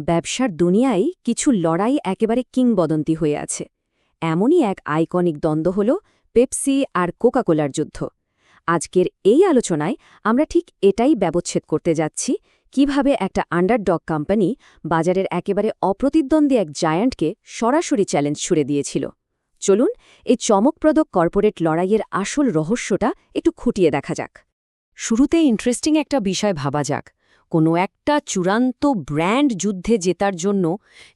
ব্যবসার দুনিয়ায় কিছু লড়াই একেবারে কিংবদন্তি হয়ে আছে। এমনই এক আইকনিক দ্বন্দ্ব হল পেপসি আর কোকাকোলার যুদ্ধ। আজকের এই আলোচনায় আমরা ঠিক এটাই ব্যবচ্ছেদ করতে যাচ্ছি, কিভাবে একটা আন্ডারডগ কোম্পানি বাজারের একেবারে অপ্রতিদ্বন্দ্বী এক জায়ান্টকে সরাসরি চ্যালেঞ্জ ছুড়ে দিয়েছিল। চলুন এই চমকপ্রদ কর্পোরেট লড়াইয়ের আসল রহস্যটা একটু খুঁটিয়ে দেখা যাক। শুরুতে ইন্টারেস্টিং একটা বিষয় ভাবা যাক। কোনো একটা চূড়ান্ত ব্র্যান্ড যুদ্ধে জেতার জন্য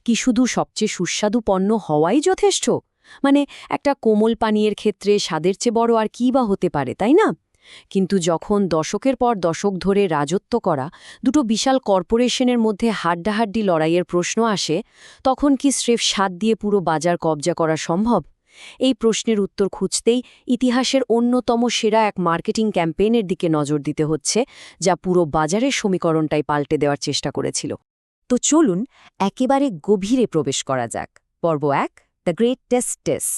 কি শুধু সবচেয়ে সুস্বাদু পণ্য হওয়াই যথেষ্ট? মানে একটা কোমল পানীয়ের ক্ষেত্রে স্বাদের চেয়ে বড় আর কী বা হতে পারে, তাই না? কিন্তু যখন দশকের পর দশক ধরে রাজত্ব করা দুটো বিশাল কর্পোরেশনের মধ্যে হাড্ডাহাড্ডি লড়াইয়ের প্রশ্ন আসে, তখন কি স্রেফ স্বাদ দিয়ে পুরো বাজার কবজা করা সম্ভব? এই প্রশ্নের উত্তর খুঁজতেই ইতিহাসের অন্যতম সেরা এক মার্কেটিং ক্যাম্পেইনের দিকে নজর দিতে হচ্ছে, যা পুরো বাজারের সমীকরণটাই পাল্টে দেওয়ার চেষ্টা করেছিল। তো চলুন একেবারে গভীরে প্রবেশ করা যাক। পর্ব ১, দ্য গ্রেট টেস্ট।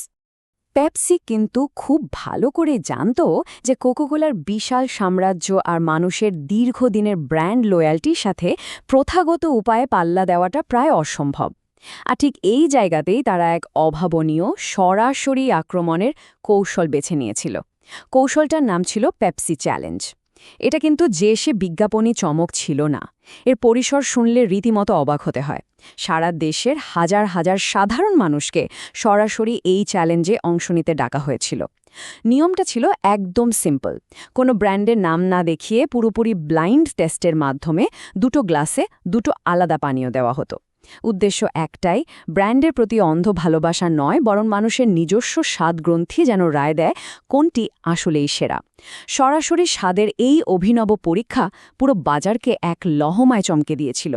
পেপসি কিন্তু খুব ভালো করে জানত যে কোকাকোলার বিশাল সাম্রাজ্য আর মানুষের দীর্ঘদিনের ব্র্যান্ড লয়্যাল্টির সাথে প্রথাগত উপায়ে পাল্লা দেওয়াটা প্রায় অসম্ভব। আর ঠিক এই জায়গাতেই তারা এক অভাবনীয় সরাসরি আক্রমণের কৌশল বেছে নিয়েছিল। কৌশলটার নাম ছিল পেপসি চ্যালেঞ্জ। এটা কিন্তু যে সে বিজ্ঞাপনী চমক ছিল না। এর পরিসর শুনলে রীতিমতো অবাক হতে হয়। সারা দেশের হাজার হাজার সাধারণ মানুষকে সরাসরি এই চ্যালেঞ্জে অংশ নিতে ডাকা হয়েছিল। নিয়মটা ছিল একদম সিম্পল। কোনো ব্র্যান্ডের নাম না দেখিয়ে পুরোপুরি ব্লাইন্ড টেস্টের মাধ্যমে দুটো গ্লাসে দুটো আলাদা পানীয় দেওয়া হতো। উদ্দেশ্য একটাই, ব্র্যান্ডের প্রতি অন্ধ ভালোবাসা নয়, বরং মানুষের নিজস্ব স্বাদগ্রন্থি যেন রায় দেয় কোনটি আসলেই সেরা। সরাসরি স্বাদের এই অভিনব পরীক্ষা পুরো বাজারকে এক লহমায় চমকে দিয়েছিল।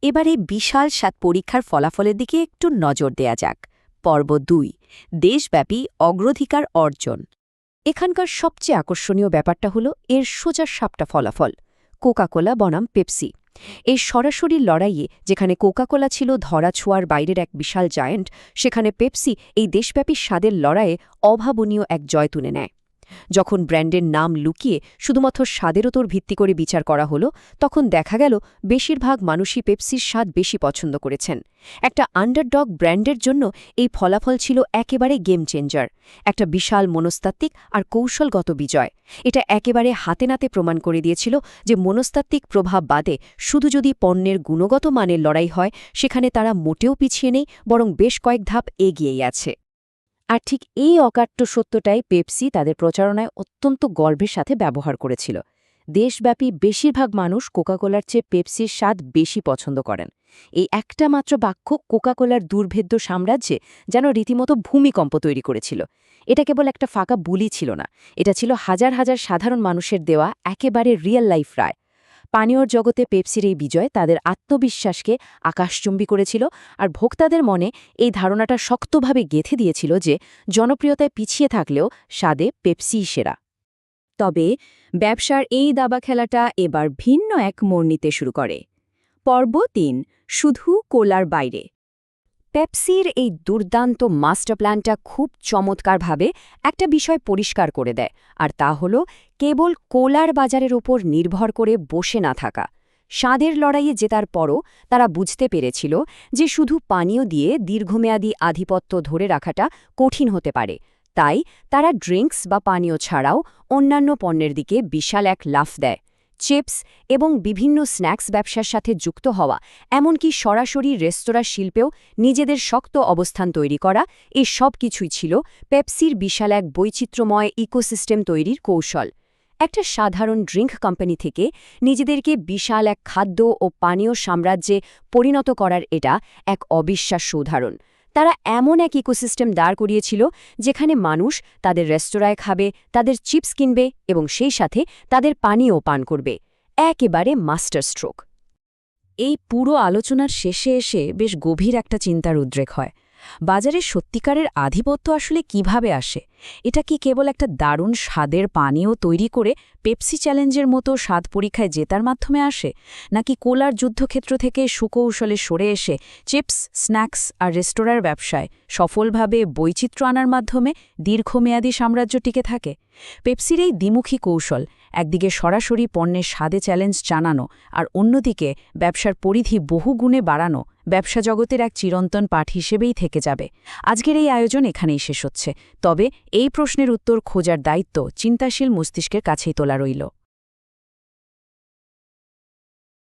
এবার এই বিশাল স্বাদ পরীক্ষার ফলাফলের দিকে একটু নজর দেয়া যাক। পর্ব ২, দেশব্যাপী অগ্রাধিকার অর্জন। এখানকার সবচেয়ে আকর্ষণীয় ব্যাপারটা হলো এর সোজা সাপটা ফলাফল। কোকাকোলা বনাম পেপসি। এই সরাসরি লড়াইয়ে যেখানে কোকাকোলা ছিল ধরাছোঁয়ার বাইরের এক বিশাল জায়ান্ট, সেখানে পেপসি এই দেশব্যাপী স্বাদের লড়াইয়ে অভাবনীয় এক জয় তুলে নেয়। যখন ব্র্যান্ডের নাম লুকিয়ে শুধুমাত্র স্বাদের ওপর ভিত্তি করে বিচার করা হলো, তখন দেখা গেল বেশিরভাগ মানুষই পেপসির স্বাদ বেশি পছন্দ করেছেন। একটা আন্ডারডগ ব্র্যান্ডের জন্য এই ফলাফল ছিল একেবারে গেম চেঞ্জার, একটা বিশাল মনস্তাত্ত্বিক আর কৌশলগত বিজয়। এটা একেবারে হাতে নাতে প্রমাণ করে দিয়েছিল যে মনস্তাত্ত্বিক প্রভাব বাদে শুধু যদি পণ্যের গুণগত মানের লড়াই হয়, সেখানে তারা মোটেও পিছিয়ে নেই, বরং বেশ কয়েক ধাপ এগিয়েই আছে। আর ঠিক এই অকাট্য সত্যটাই পেপসি তাদের প্রচারণায় অত্যন্ত গর্বের সাথে ব্যবহার করেছিল। দেশব্যাপী বেশিরভাগ মানুষ কোকাকোলার চেয়ে পেপসির স্বাদ বেশি পছন্দ করেন। এই একটা মাত্র বাক্য কোকাকোলার দুর্ভেদ্য সাম্রাজ্যে যেন রীতিমতো ভূমিকম্প তৈরি করেছিল। এটা কেবল একটা ফাঁকা বুলি ছিল না, এটা ছিল হাজার হাজার সাধারণ মানুষের দেওয়া একেবারে রিয়েল লাইফ রায়। পানীয়র জগতে পেপসির এই বিজয় তাদের আত্মবিশ্বাসকে আকাশচুম্বী করেছিল, আর ভোক্তাদের মনে এই ধারণাটা শক্তভাবে গেঁথে দিয়েছিল যে জনপ্রিয়তায় পিছিয়ে থাকলেও স্বাদে পেপসিই সেরা। তবে ব্যবসার এই দাবা খেলাটা এবার ভিন্ন এক মোড় নিতে শুরু করে। পর্ব ৩, শুধু কোলার বাইরে। পেপসির এই দুর্দান্ত মাস্টার প্ল্যানটা খুব চমৎকারভাবে একটা বিষয় পরিষ্কার করে দেয়, আর তা হল কেবল কোলার বাজারের ওপর নির্ভর করে বসে না থাকা। স্বাদের লড়াইয়ে জেতার পরও তারা বুঝতে পেরেছিল যে শুধু পানীয় দিয়ে দীর্ঘমেয়াদী আধিপত্য ধরে রাখাটা কঠিন হতে পারে। তাই তারা ড্রিঙ্কস বা পানীয় ছাড়াও অন্যান্য পণ্যের দিকে বিশাল এক লাফ দেয়। চিপস এবং বিভিন্ন স্ন্যাক্স ব্যবসার সাথে যুক্ত হওয়া, এমনকি সরাসরি রেস্তোরাঁ শিল্পেও নিজেদের শক্ত অবস্থান তৈরি করা, এই সব কিছুই ছিল পেপসির বিশাল এক বৈচিত্র্যময় ইকোসিস্টেম তৈরির কৌশল। একটা সাধারণ ড্রিঙ্ক কোম্পানি থেকে নিজেদেরকে বিশাল এক খাদ্য ও পানীয় সাম্রাজ্যে পরিণত করার এটা এক অবিশ্বাস্য উদাহরণ। তারা এমন এক ইকোসিস্টেম দাঁড় করিয়েছিল যেখানে মানুষ তাদের রেস্তোরাঁয় খাবে, তাদের চিপস কিনবে এবং সেই সাথে তাদের পানীয় পান করবে। একেবারে মাস্টার স্ট্রোক। এই পুরো আলোচনার শেষে এসে বেশ গভীর একটা চিন্তার উদ্রেক হয়। বাজারে সত্যিকারের আধিপত্য আসলে কিভাবে আসে? এটা কি কেবল একটা দারুণ স্বাদের পানীয় তৈরি করে পেপসি চ্যালেঞ্জের মতো স্বাদ পরীক্ষায় জেতার মাধ্যমে আসে, নাকি কোলার যুদ্ধক্ষেত্র থেকে সুকৌশলে সরে এসে চিপস, স্ন্যাক্স আর রেস্তোরাঁর ব্যবসায় সফলভাবে বৈচিত্র্য আনার মাধ্যমে দীর্ঘমেয়াদী সাম্রাজ্য টিকে থাকে? পেপসির এই দ্বিমুখী কৌশল, একদিকে সরাসরি পণ্যের স্বাদে চ্যালেঞ্জ জানানো আর অন্যদিকে ব্যবসার পরিধি বহুগুণে বাড়ানো, ব্যবসা জগতের এক চিরন্তন পাঠ হিসেবেই থেকে যাবে। আজকের এই আয়োজন এখানেই শেষ হচ্ছে, তবে এই প্রশ্নের উত্তর খোঁজার দায়িত্ব চিন্তাশীল মস্তিষ্কের কাছেই তোলা রইল।